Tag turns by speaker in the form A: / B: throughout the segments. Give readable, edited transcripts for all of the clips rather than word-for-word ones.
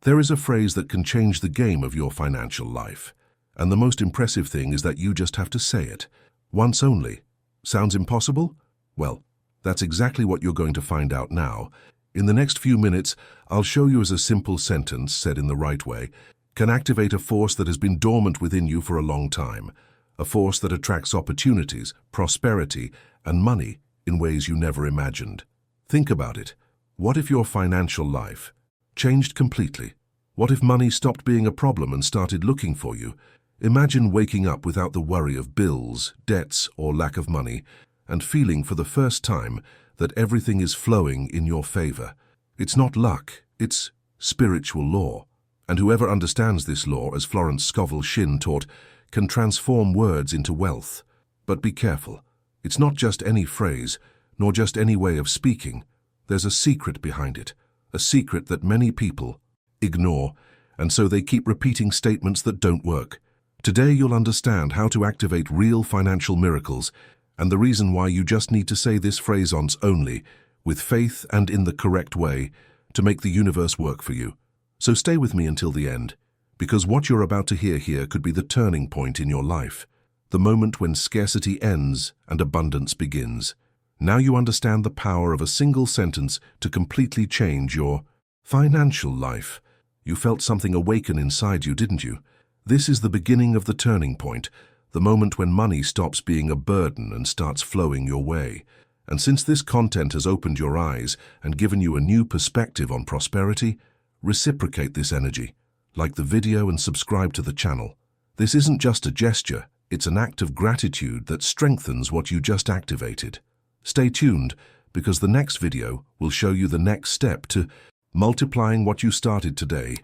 A: There is a phrase that can change the game of your financial life. And the most impressive thing is that you just have to say it. Once only. Sounds impossible? Well, that's exactly what you're going to find out now. In the next few minutes, I'll show you as a simple sentence, said in the right way, can activate a force that has been dormant within you for a long time. A force that attracts opportunities, prosperity, and money in ways you never imagined. Think about it. What if your financial life changed completely? What if money stopped being a problem and started looking for you? Imagine waking up without the worry of bills, debts, or lack of money, and feeling for the first time that everything is flowing in your favor. It's not luck, it's spiritual law. And whoever understands this law, as Florence Scovel Shinn taught, can transform words into wealth. But be careful. It's not just any phrase, nor just any way of speaking. There's a secret behind it, a secret that many people ignore, and so they keep repeating statements that don't work. Today you'll understand how to activate real financial miracles, and the reason why you just need to say this phrase once only, with faith and in the correct way, to make the universe work for you. So stay with me until the end, because what you're about to hear here could be the turning point in your life, the moment when scarcity ends and abundance begins. Now you understand the power of a single sentence to completely change your financial life. You felt something awaken inside you, didn't you? This is the beginning of the turning point, the moment when money stops being a burden and starts flowing your way. And since this content has opened your eyes and given you a new perspective on prosperity, reciprocate this energy. Like the video and subscribe to the channel. This isn't just a gesture, it's an act of gratitude that strengthens what you just activated. Stay tuned, because the next video will show you the next step to multiplying what you started today.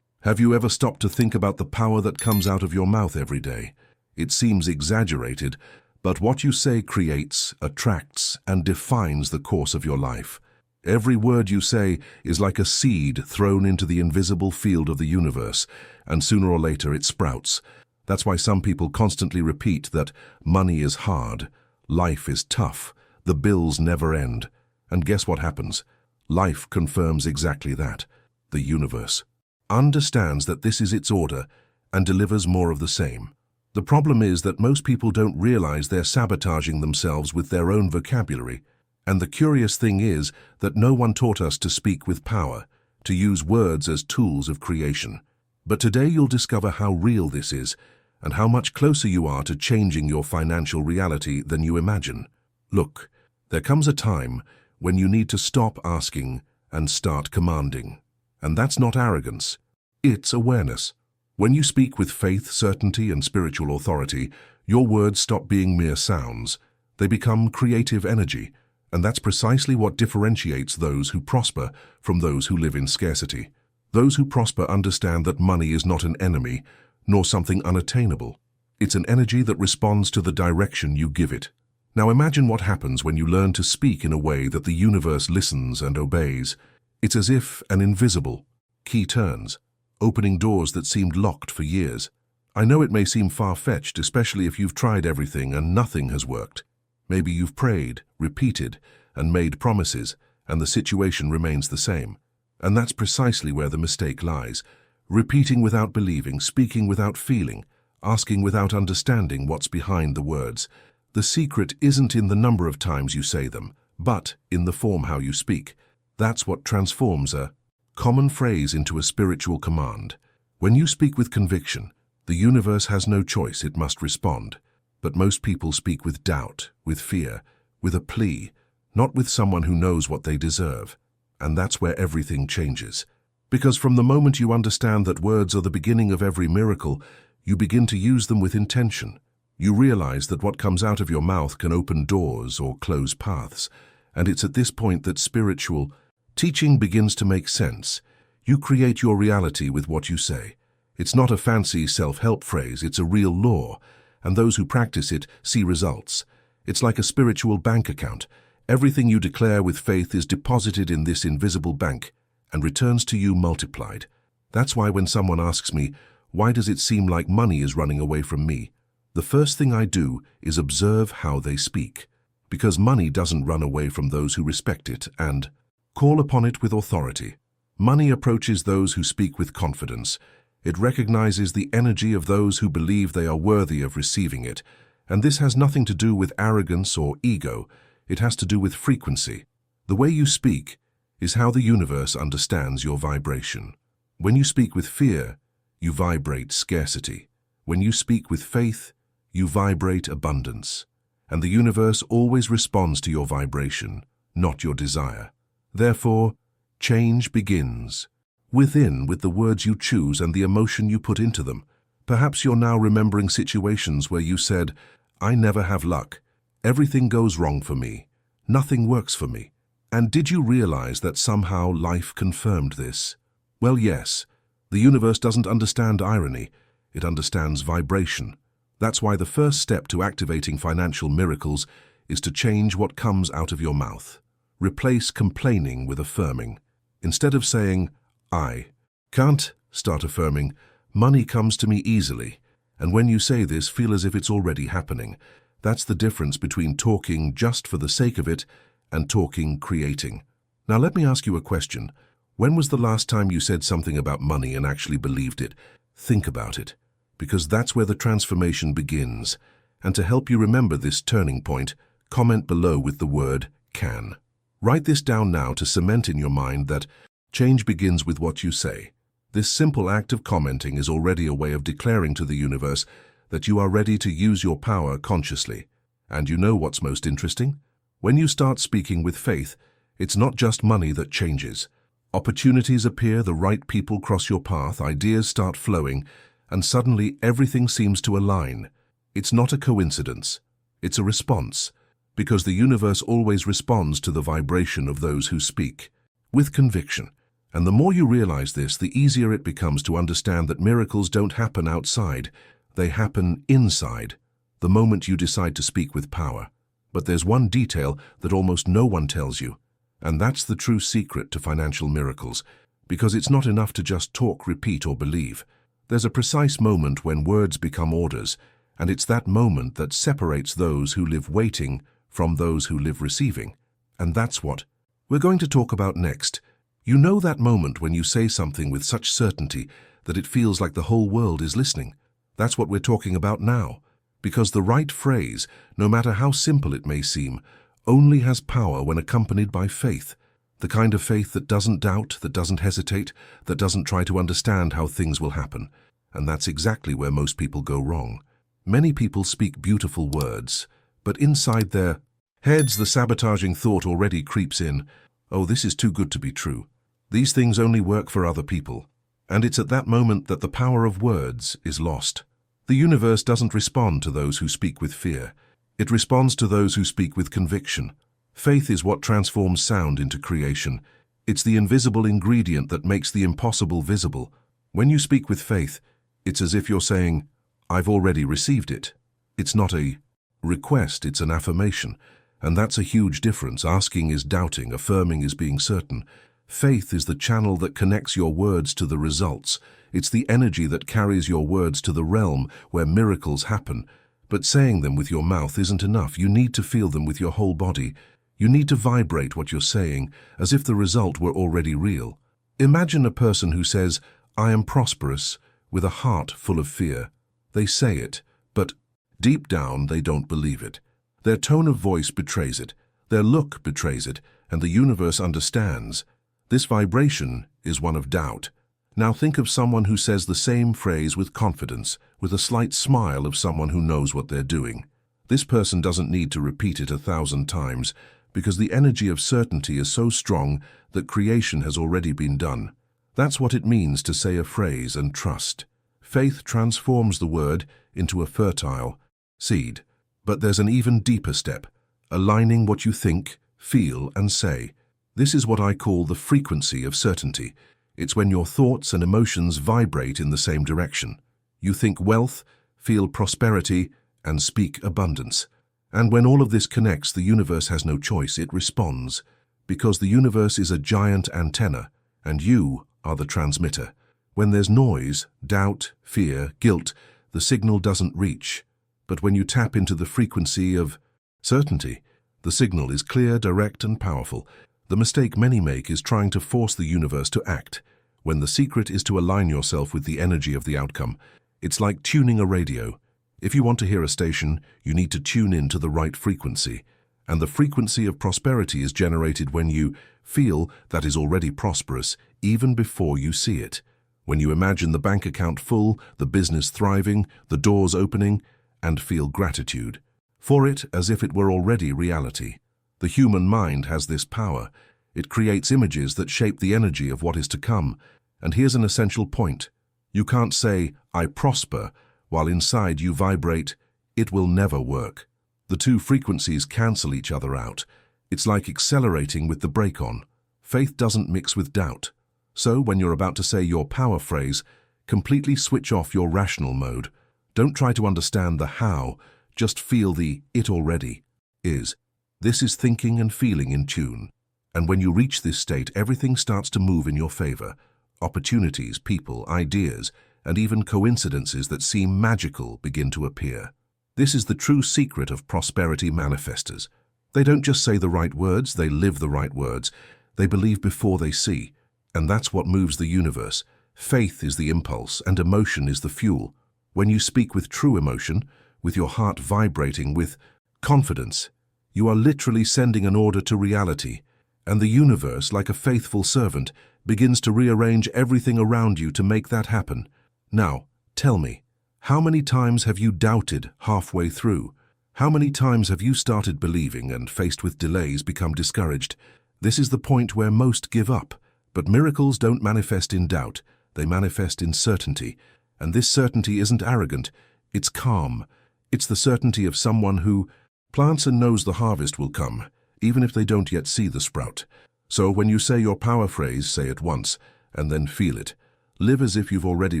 A: Have you ever stopped to think about the power that comes out of your mouth every day? It seems exaggerated, but what you say creates, attracts, and defines the course of your life. Every word you say is like a seed thrown into the invisible field of the universe, and sooner or later it sprouts. That's why some people constantly repeat that money is hard, life is tough, the bills never end. And guess what happens? Life confirms exactly that. The universe understands that this is its order and delivers more of the same. The problem is that most people don't realize they're sabotaging themselves with their own vocabulary. And the curious thing is that no one taught us to speak with power, to use words as tools of creation. But today you'll discover how real this is and how much closer you are to changing your financial reality than you imagine. Look, there comes a time when you need to stop asking and start commanding. And that's not arrogance, it's awareness. When you speak with faith, certainty, and spiritual authority, your words stop being mere sounds. They become creative energy. And that's precisely what differentiates those who prosper from those who live in scarcity. Those who prosper understand that money is not an enemy, nor something unattainable. It's an energy that responds to the direction you give it. Now imagine what happens when you learn to speak in a way that the universe listens and obeys. It's as if an invisible key turns, opening doors that seemed locked for years. I know it may seem far-fetched, especially if you've tried everything and nothing has worked. Maybe you've prayed, repeated, and made promises, and the situation remains the same. And that's precisely where the mistake lies. Repeating without believing, speaking without feeling, asking without understanding what's behind the words. The secret isn't in the number of times you say them, but in the form how you speak. That's what transforms a common phrase into a spiritual command. When you speak with conviction, the universe has no choice, it must respond. But most people speak with doubt, with fear, with a plea, not with someone who knows what they deserve. And that's where everything changes. Because from the moment you understand that words are the beginning of every miracle, you begin to use them with intention. You realize that what comes out of your mouth can open doors or close paths. And it's at this point that spiritual teaching begins to make sense. You create your reality with what you say. It's not a fancy self-help phrase, it's a real law. And those who practice it see results. It's like a spiritual bank account. Everything you declare with faith is deposited in this invisible bank and returns to you multiplied. That's why when someone asks me, why does it seem like money is running away from me? The first thing I do is observe how they speak. Because money doesn't run away from those who respect it and call upon it with authority. Money approaches those who speak with confidence. It recognizes the energy of those who believe they are worthy of receiving it. And this has nothing to do with arrogance or ego. It has to do with frequency. The way you speak is how the universe understands your vibration. When you speak with fear, you vibrate scarcity. When you speak with faith, you vibrate abundance. And the universe always responds to your vibration, not your desire. Therefore, change begins within with the words you choose and the emotion you put into them. Perhaps you're now remembering situations where you said, "I never have luck. Everything goes wrong for me. Nothing works for me." And did you realize that somehow life confirmed this? Well, yes. The universe doesn't understand irony. It understands vibration. That's why the first step to activating financial miracles is to change what comes out of your mouth. Replace complaining with affirming. Instead of saying, "I can't," start affirming, "Money comes to me easily." And when you say this, feel as if it's already happening. That's the difference between talking just for the sake of it and talking creating. Now let me ask you a question. When was the last time you said something about money and actually believed it? Think about it, because that's where the transformation begins. And to help you remember this turning point, comment below with the word "can." Write this down now to cement in your mind that change begins with what you say. This simple act of commenting is already a way of declaring to the universe that you are ready to use your power consciously. And you know what's most interesting? When you start speaking with faith, it's not just money that changes. Opportunities appear, the right people cross your path, ideas start flowing, and suddenly everything seems to align. It's not a coincidence. It's a response, because the universe always responds to the vibration of those who speak, with conviction. And the more you realize this, the easier it becomes to understand that miracles don't happen outside, they happen inside, the moment you decide to speak with power. But there's one detail that almost no one tells you, and that's the true secret to financial miracles, because it's not enough to just talk, repeat, or believe. There's a precise moment when words become orders, and it's that moment that separates those who live waiting from those who live receiving. And that's what we're going to talk about next. You know that moment when you say something with such certainty that it feels like the whole world is listening. That's what we're talking about now, because the right phrase, no matter how simple it may seem, only has power when accompanied by faith, the kind of faith that doesn't doubt, that doesn't hesitate, that doesn't try to understand how things will happen. And that's exactly where most people go wrong. Many people speak beautiful words, but inside their heads the sabotaging thought already creeps in, "Oh, this is too good to be true. These things only work for other people." And it's at that moment that the power of words is lost. The universe doesn't respond to those who speak with fear. It responds to those who speak with conviction. Faith is what transforms sound into creation. It's the invisible ingredient that makes the impossible visible. When you speak with faith, it's as if you're saying, "I've already received it." It's not a request, it's an affirmation. And that's a huge difference. Asking is doubting, affirming is being certain. Faith is the channel that connects your words to the results. It's the energy that carries your words to the realm where miracles happen. But saying them with your mouth isn't enough. You need to feel them with your whole body. You need to vibrate what you're saying as if the result were already real. Imagine a person who says, "I am prosperous," with a heart full of fear. They say it, but deep down they don't believe it. Their tone of voice betrays it. Their look betrays it, and the universe understands. This vibration is one of doubt. Now think of someone who says the same phrase with confidence, with a slight smile of someone who knows what they're doing. This person doesn't need to repeat it 1,000 times, because the energy of certainty is so strong that creation has already been done. That's what it means to say a phrase and trust. Faith transforms the word into a fertile seed. But there's an even deeper step, aligning what you think, feel, and say. This is what I call the frequency of certainty. It's when your thoughts and emotions vibrate in the same direction. You think wealth, feel prosperity, and speak abundance. And when all of this connects, the universe has no choice, it responds. Because the universe is a giant antenna, and you are the transmitter. When there's noise, doubt, fear, guilt, the signal doesn't reach. But when you tap into the frequency of certainty, the signal is clear, direct, and powerful. The mistake many make is trying to force the universe to act, when the secret is to align yourself with the energy of the outcome. It's like tuning a radio. If you want to hear a station, you need to tune in to the right frequency. And the frequency of prosperity is generated when you feel that is already prosperous, even before you see it. When you imagine the bank account full, the business thriving, the doors opening, and feel gratitude for it as if it were already reality. The human mind has this power. It creates images that shape the energy of what is to come. And here's an essential point. You can't say, "I prosper," while inside you vibrate, "It will never work." The two frequencies cancel each other out. It's like accelerating with the brake on. Faith doesn't mix with doubt. So when you're about to say your power phrase, completely switch off your rational mode. Don't try to understand the how, just feel the "it already is." This is thinking and feeling in tune. And when you reach this state, everything starts to move in your favor. Opportunities, people, ideas, and even coincidences that seem magical begin to appear. This is the true secret of prosperity manifestors. They don't just say the right words, they live the right words. They believe before they see. And that's what moves the universe. Faith is the impulse, and emotion is the fuel. When you speak with true emotion, with your heart vibrating with confidence, you are literally sending an order to reality. And the universe, like a faithful servant, begins to rearrange everything around you to make that happen. Now, tell me, how many times have you doubted halfway through? How many times have you started believing and, faced with delays, become discouraged? This is the point where most give up. But miracles don't manifest in doubt. They manifest in certainty. And this certainty isn't arrogant. It's calm. It's the certainty of someone who plants and knows the harvest will come, even if they don't yet see the sprout. So when you say your power phrase, say it once, and then feel it. Live as if you've already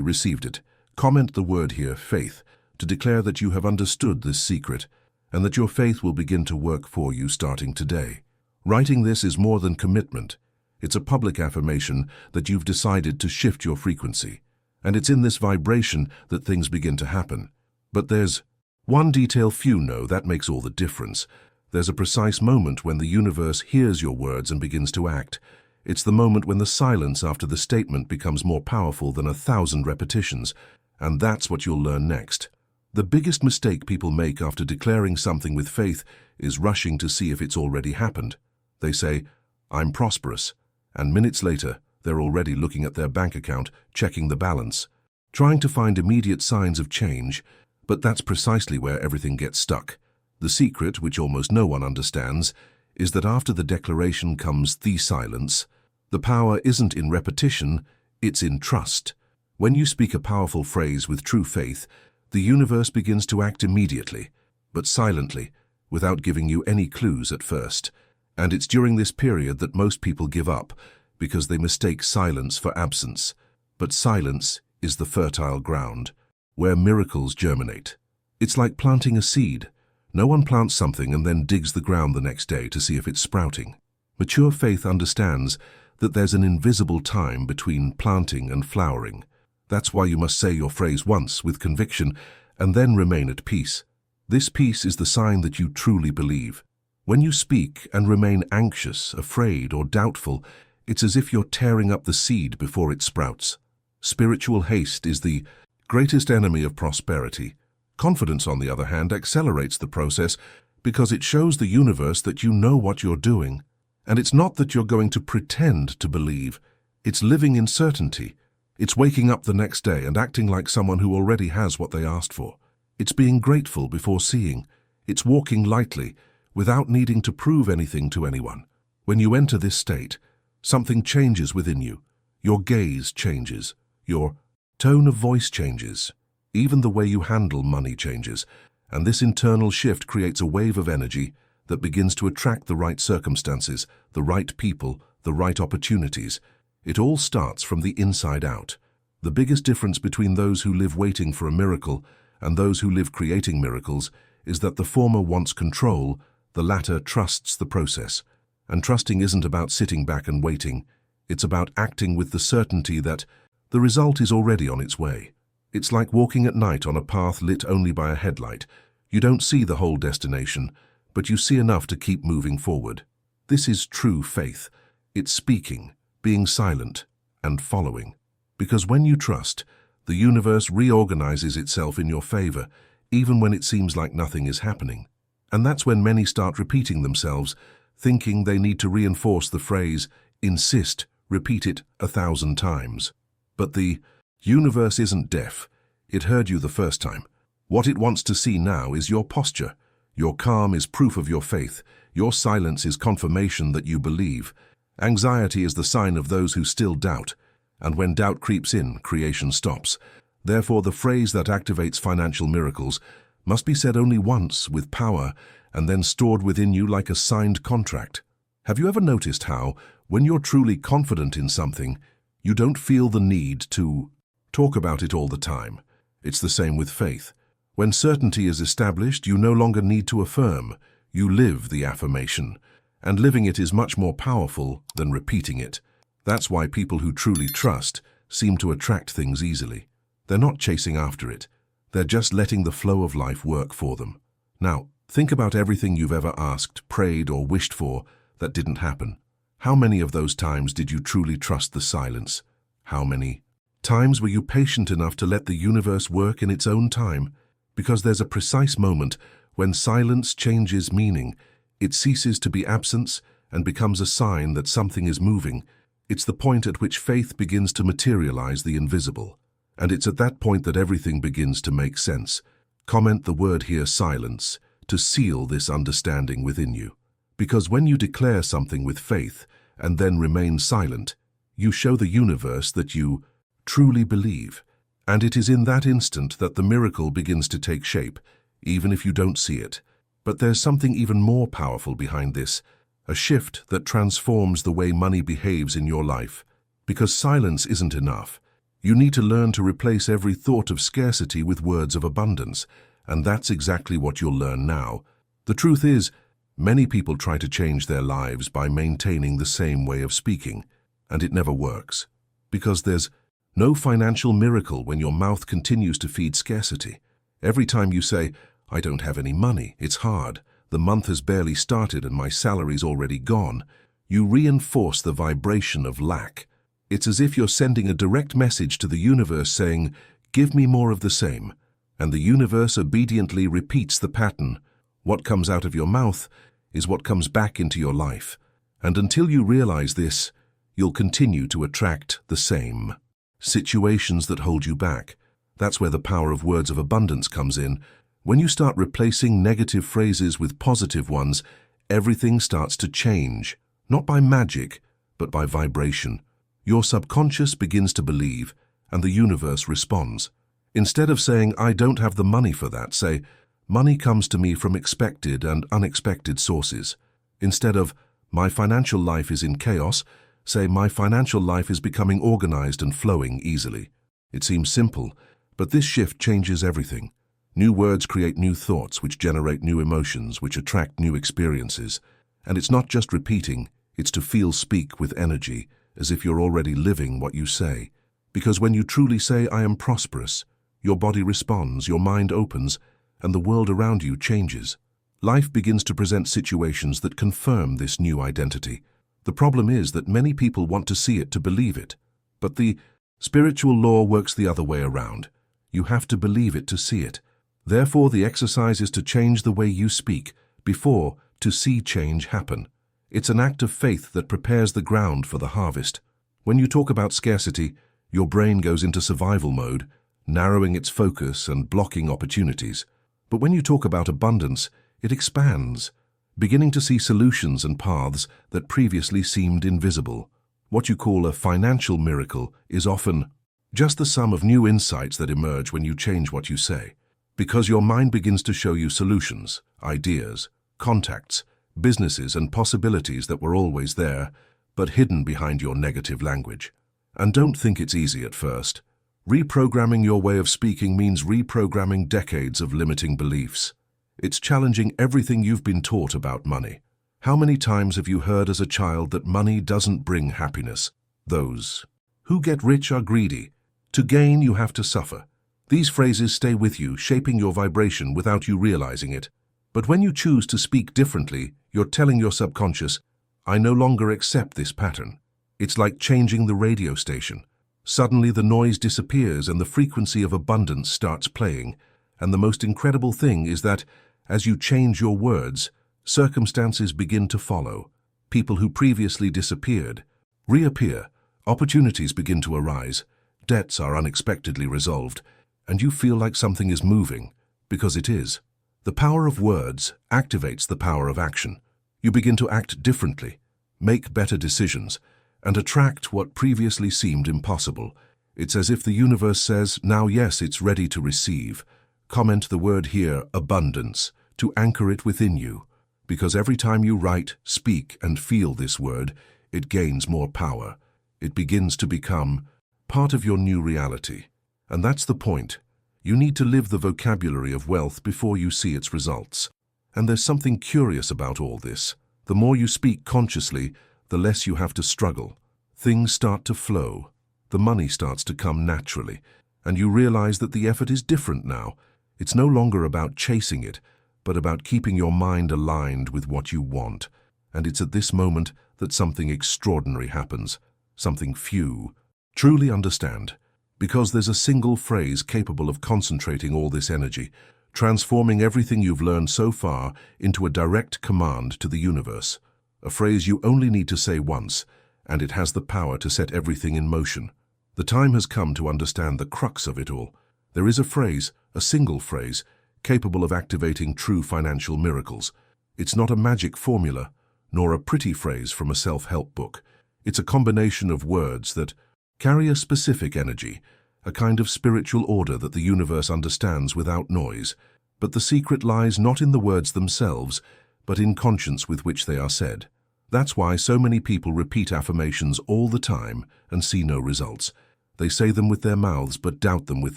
A: received it. Comment the word here, faith, to declare that you have understood this secret, and that your faith will begin to work for you starting today. Writing this is more than commitment. It's a public affirmation that you've decided to shift your frequency. And it's in this vibration that things begin to happen. But there's one detail few know that makes all the difference. There's a precise moment when the universe hears your words and begins to act. It's the moment when the silence after the statement becomes more powerful than 1,000 repetitions. And that's what you'll learn next. The biggest mistake people make after declaring something with faith is rushing to see if it's already happened. They say, "I'm prosperous," and minutes later, they're already looking at their bank account, checking the balance, trying to find immediate signs of change. But that's precisely where everything gets stuck. The secret, which almost no one understands, is that after the declaration comes the silence. The power isn't in repetition, it's in trust. When you speak a powerful phrase with true faith, the universe begins to act immediately, but silently, without giving you any clues at first. And it's during this period that most people give up, because they mistake silence for absence. But silence is the fertile ground, where miracles germinate. It's like planting a seed. No one plants something and then digs the ground the next day to see if it's sprouting. Mature faith understands that there's an invisible time between planting and flowering. That's why you must say your phrase once with conviction and then remain at peace. This peace is the sign that you truly believe. When you speak and remain anxious, afraid, or doubtful, it's as if you're tearing up the seed before it sprouts. Spiritual haste is the greatest enemy of prosperity. Confidence, on the other hand, accelerates the process because it shows the universe that you know what you're doing. And it's not that you're going to pretend to believe. It's living in certainty. It's waking up the next day and acting like someone who already has what they asked for. It's being grateful before seeing. It's walking lightly, without needing to prove anything to anyone. When you enter this state, something changes within you. Your gaze changes. Your tone of voice changes. Even the way you handle money changes. And this internal shift creates a wave of energy that begins to attract the right circumstances, the right people, the right opportunities. It all starts from the inside out. The biggest difference between those who live waiting for a miracle and those who live creating miracles is that the former wants control, the latter trusts the process. And trusting isn't about sitting back and waiting. It's about acting with the certainty that the result is already on its way. It's like walking at night on a path lit only by a headlight. You don't see the whole destination, but you see enough to keep moving forward. This is true faith. It's speaking, being silent, and following. Because when you trust, the universe reorganizes itself in your favor, even when it seems like nothing is happening. And that's when many start repeating themselves, thinking they need to reinforce the phrase, insist, repeat it 1,000 times. But the universe isn't deaf. It heard you the first time. What it wants to see now is your posture. Your calm is proof of your faith. Your silence is confirmation that you believe. Anxiety is the sign of those who still doubt. And when doubt creeps in, creation stops. Therefore, the phrase that activates financial miracles must be said only once with power and then stored within you like a signed contract. Have you ever noticed how, when you're truly confident in something, you don't feel the need to talk about it all the time? It's the same with faith. When certainty is established, you no longer need to affirm. You live the affirmation, and living it is much more powerful than repeating it. That's why people who truly trust seem to attract things easily. They're not chasing after it. They're just letting the flow of life work for them. Now, think about everything you've ever asked, prayed, or wished for that didn't happen. How many of those times did you truly trust the silence? How many times were you patient enough to let the universe work in its own time? Because there's a precise moment when silence changes meaning. It ceases to be absence and becomes a sign that something is moving. It's the point at which faith begins to materialize the invisible. And it's at that point that everything begins to make sense. Comment the word here, silence, to seal this understanding within you. Because when you declare something with faith and then remain silent, you show the universe that you truly believe. And it is in that instant that the miracle begins to take shape, even if you don't see it. But there's something even more powerful behind this, a shift that transforms the way money behaves in your life. Because silence isn't enough. You need to learn to replace every thought of scarcity with words of abundance, and that's exactly what you'll learn now. The truth is, many people try to change their lives by maintaining the same way of speaking, and it never works. Because there's no financial miracle when your mouth continues to feed scarcity. Every time you say, "I don't have any money, it's hard, the month has barely started and my salary's already gone," you reinforce the vibration of lack. It's as if you're sending a direct message to the universe saying, "Give me more of the same." And the universe obediently repeats the pattern. What comes out of your mouth is what comes back into your life. And until you realize this, you'll continue to attract the same situations that hold you back. That's where the power of words of abundance comes in. When you start replacing negative phrases with positive ones, everything starts to change, not by magic, but by vibration. Your subconscious begins to believe, and the universe responds. Instead of saying, "I don't have the money for that," say, "Money comes to me from expected and unexpected sources." Instead of, "My financial life is in chaos," say, "My financial life is becoming organized and flowing easily." It seems simple, but this shift changes everything. New words create new thoughts, which generate new emotions, which attract new experiences. And it's not just repeating, it's to speak with energy, as if you're already living what you say. Because when you truly say, "I am prosperous," your body responds, your mind opens, and the world around you changes. Life begins to present situations that confirm this new identity. The problem is that many people want to see it to believe it. But the spiritual law works the other way around. You have to believe it to see it. Therefore, the exercise is to change the way you speak, before to see change happen. It's an act of faith that prepares the ground for the harvest. When you talk about scarcity, your brain goes into survival mode, narrowing its focus and blocking opportunities. But when you talk about abundance, it expands, beginning to see solutions and paths that previously seemed invisible. What you call a financial miracle is often just the sum of new insights that emerge when you change what you say. Because your mind begins to show you solutions, ideas, contacts, businesses and possibilities that were always there, but hidden behind your negative language. And don't think it's easy at first. Reprogramming your way of speaking means reprogramming decades of limiting beliefs. It's challenging everything you've been taught about money. How many times have you heard as a child that money doesn't bring happiness? Those who get rich are greedy. To gain, you have to suffer. These phrases stay with you, shaping your vibration without you realizing it. But when you choose to speak differently, you're telling your subconscious, I no longer accept this pattern. It's like changing the radio station. Suddenly the noise disappears and the frequency of abundance starts playing. And the most incredible thing is that, as you change your words, circumstances begin to follow. People who previously disappeared reappear, opportunities begin to arise, debts are unexpectedly resolved, and you feel like something is moving, because it is. The power of words activates the power of action. You begin to act differently, make better decisions, and attract what previously seemed impossible. It's as if the universe says, now yes, it's ready to receive. Comment the word here, abundance, to anchor it within you, because every time you write, speak, and feel this word, it gains more power. It begins to become part of your new reality. And that's the point. You need to live the vocabulary of wealth before you see its results. And there's something curious about all this. The more you speak consciously, the less you have to struggle. Things start to flow. The money starts to come naturally. And you realize that the effort is different now. It's no longer about chasing it, but about keeping your mind aligned with what you want. And it's at this moment that something extraordinary happens. Something few truly understand. Because there's a single phrase capable of concentrating all this energy, transforming everything you've learned so far into a direct command to the universe. A phrase you only need to say once, and it has the power to set everything in motion. The time has come to understand the crux of it all. There is a phrase, a single phrase, capable of activating true financial miracles. It's not a magic formula, nor a pretty phrase from a self-help book. It's a combination of words that carry a specific energy, a kind of spiritual order that the universe understands without noise. But the secret lies not in the words themselves, but in conscience with which they are said. That's why so many people repeat affirmations all the time and see no results. They say them with their mouths but doubt them with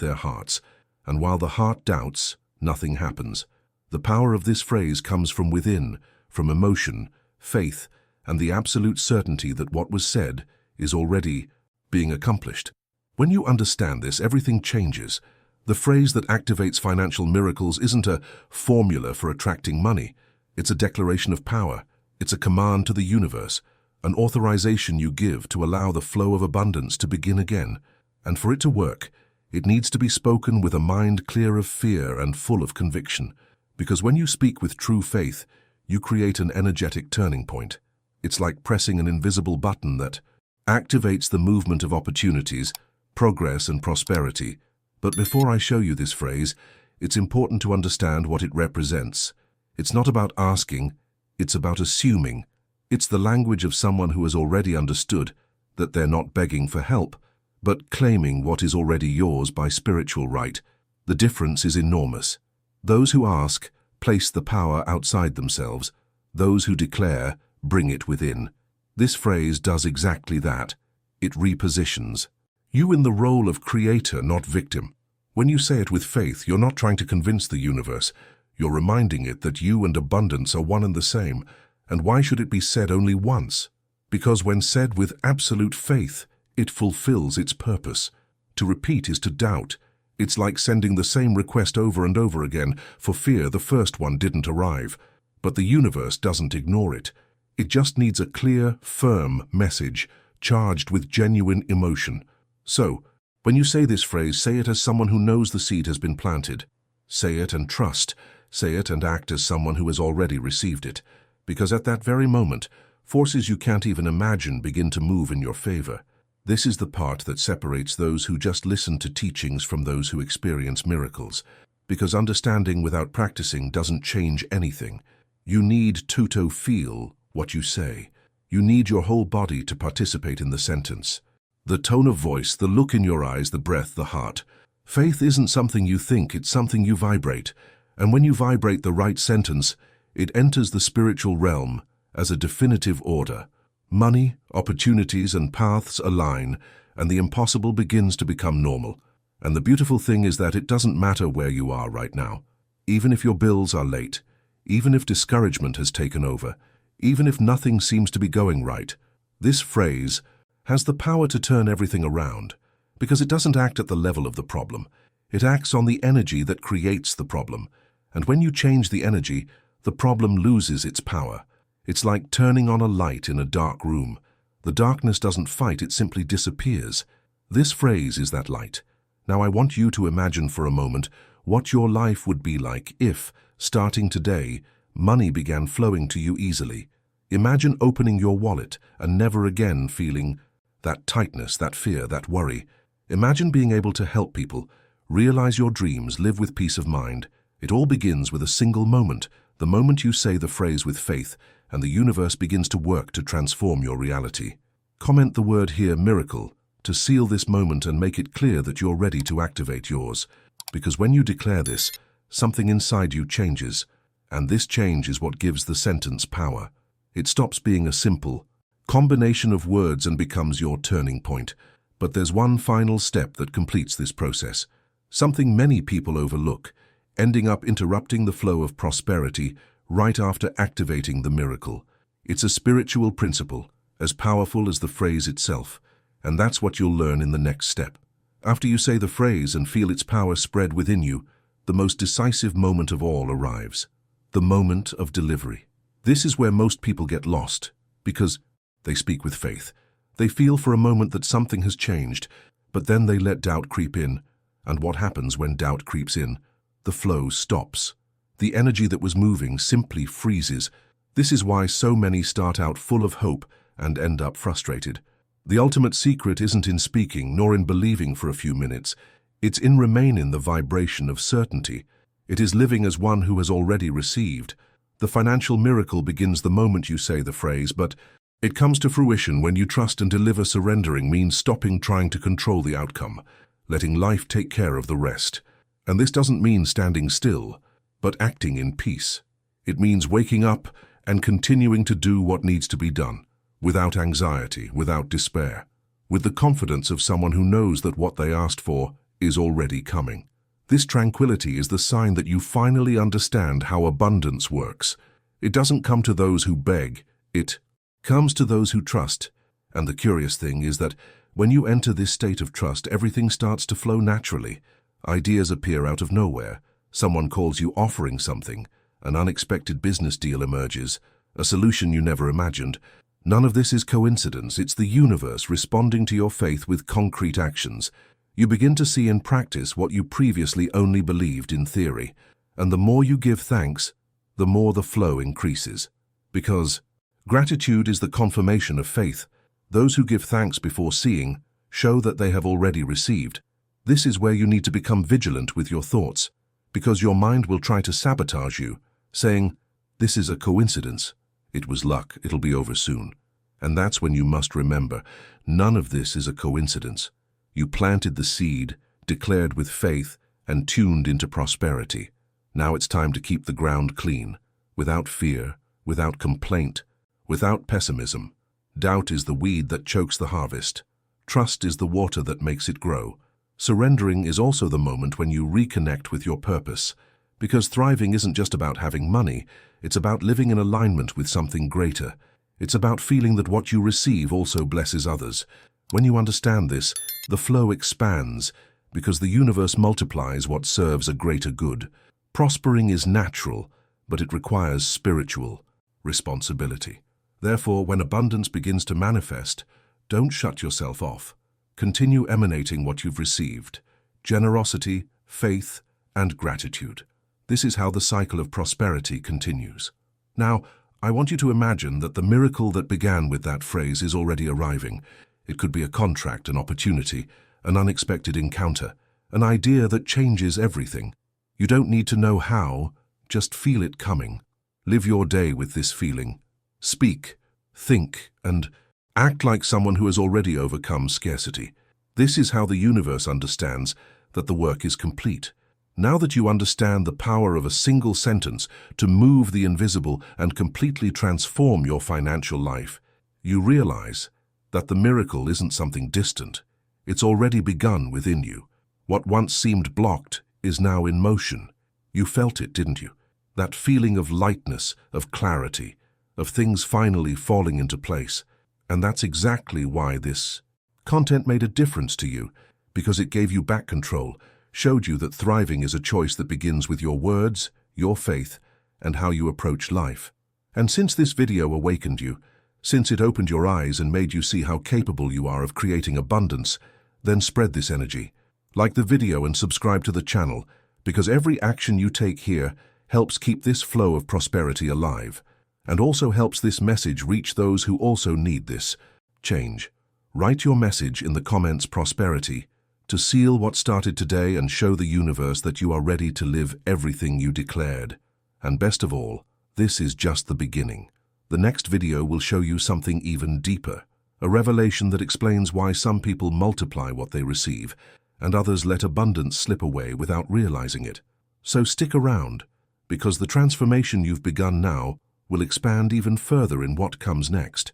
A: their hearts. And while the heart doubts, nothing happens. The power of this phrase comes from within, from emotion, faith, and the absolute certainty that what was said is already being accomplished. When you understand this, everything changes. The phrase that activates financial miracles isn't a formula for attracting money. It's a declaration of power. It's a command to the universe, an authorization you give to allow the flow of abundance to begin again. And for it to work, it needs to be spoken with a mind clear of fear and full of conviction. Because when you speak with true faith, you create an energetic turning point. It's like pressing an invisible button that activates the movement of opportunities, progress, and prosperity. But before I show you this phrase, it's important to understand what it represents. It's not about asking, it's about assuming. It's the language of someone who has already understood that they're not begging for help, but claiming what is already yours by spiritual right. The difference is enormous. Those who ask place the power outside themselves. Those who declare bring it within. This phrase does exactly that. It repositions you in the role of creator, not victim. When you say it with faith, you're not trying to convince the universe. You're reminding it that you and abundance are one and the same. And why should it be said only once? Because when said with absolute faith, it fulfills its purpose. To repeat is to doubt. It's like sending the same request over and over again for fear the first one didn't arrive. But the universe doesn't ignore it. It just needs a clear, firm message, charged with genuine emotion. So, when you say this phrase, say it as someone who knows the seed has been planted. Say it and trust. Say it and act as someone who has already received it. Because at that very moment, forces you can't even imagine begin to move in your favor. This is the part that separates those who just listen to teachings from those who experience miracles. Because understanding without practicing doesn't change anything. You need to feel what you say. You need your whole body to participate in the sentence. The tone of voice, the look in your eyes, the breath, the heart. Faith isn't something you think, it's something you vibrate. And when you vibrate the right sentence, it enters the spiritual realm as a definitive order. Money, opportunities, and paths align, and the impossible begins to become normal. And the beautiful thing is that it doesn't matter where you are right now. Even if your bills are late, even if discouragement has taken over, even if nothing seems to be going right, this phrase has the power to turn everything around, because it doesn't act at the level of the problem. It acts on the energy that creates the problem. And when you change the energy, the problem loses its power. It's like turning on a light in a dark room. The darkness doesn't fight, it simply disappears. This phrase is that light. Now I want you to imagine for a moment what your life would be like if, starting today, money began flowing to you easily. Imagine opening your wallet and never again feeling that tightness, that fear, that worry. Imagine being able to help people, realize your dreams, live with peace of mind. It all begins with a single moment, the moment you say the phrase with faith, and the universe begins to work to transform your reality. Comment the word here, miracle, to seal this moment and make it clear that you're ready to activate yours. Because when you declare this, something inside you changes, and this change is what gives the sentence power. It stops being a simple combination of words and becomes your turning point. But there's one final step that completes this process, something many people overlook, ending up interrupting the flow of prosperity right after activating the miracle. It's a spiritual principle, as powerful as the phrase itself, and that's what you'll learn in the next step. After you say the phrase and feel its power spread within you, the most decisive moment of all arrives, the moment of delivery. This is where most people get lost, because they speak with faith. They feel for a moment that something has changed, but then they let doubt creep in. And what happens when doubt creeps in? The flow stops. The energy that was moving simply freezes. This is why so many start out full of hope and end up frustrated. The ultimate secret isn't in speaking nor in believing for a few minutes. It's in remaining the vibration of certainty. It is living as one who has already received. The financial miracle begins the moment you say the phrase, but it comes to fruition when you trust and deliver. Surrendering means stopping trying to control the outcome, letting life take care of the rest. And this doesn't mean standing still, but acting in peace. It means waking up and continuing to do what needs to be done, without anxiety, without despair, with the confidence of someone who knows that what they asked for is already coming. This tranquility is the sign that you finally understand how abundance works. It doesn't come to those who beg, it comes to those who trust. And the curious thing is that when you enter this state of trust, everything starts to flow naturally. Ideas appear out of nowhere. Someone calls you offering something. An unexpected business deal emerges. A solution you never imagined. None of this is coincidence. It's the universe responding to your faith with concrete actions. You begin to see in practice what you previously only believed in theory. And the more you give thanks, the more the flow increases. Because gratitude is the confirmation of faith. Those who give thanks before seeing show that they have already received. This is where you need to become vigilant with your thoughts, because your mind will try to sabotage you, saying, "This is a coincidence. It was luck. It'll be over soon." And that's when you must remember, none of this is a coincidence. You planted the seed, declared with faith, and tuned into prosperity. Now it's time to keep the ground clean, without fear, without complaint, without pessimism. Doubt is the weed that chokes the harvest. Trust is the water that makes it grow. Surrendering is also the moment when you reconnect with your purpose. Because thriving isn't just about having money, it's about living in alignment with something greater. It's about feeling that what you receive also blesses others. When you understand this, the flow expands, because the universe multiplies what serves a greater good. Prospering is natural, but it requires spiritual responsibility. Therefore, when abundance begins to manifest, don't shut yourself off. Continue emanating what you've received: generosity, faith, and gratitude. This is how the cycle of prosperity continues. Now, I want you to imagine that the miracle that began with that phrase is already arriving. It could be a contract, an opportunity, an unexpected encounter, an idea that changes everything. You don't need to know how, just feel it coming. Live your day with this feeling. Speak, think, and act like someone who has already overcome scarcity. This is how the universe understands that the work is complete. Now that you understand the power of a single sentence to move the invisible and completely transform your financial life, you realize that the miracle isn't something distant. It's already begun within you. What once seemed blocked is now in motion. You felt it, didn't you? That feeling of lightness, of clarity, of things finally falling into place. And that's exactly why this content made a difference to you, because it gave you back control, showed you that thriving is a choice that begins with your words, your faith, and how you approach life. And since this video awakened you, since it opened your eyes and made you see how capable you are of creating abundance, then spread this energy. Like the video and subscribe to the channel, because every action you take here helps keep this flow of prosperity alive, and also helps this message reach those who also need this change. Write your message in the comments prosperity to seal what started today and show the universe that you are ready to live everything you declared. And best of all, this is just the beginning. The next video will show you something even deeper, a revelation that explains why some people multiply what they receive and others let abundance slip away without realizing it. So stick around, because the transformation you've begun now will expand even further in what comes next.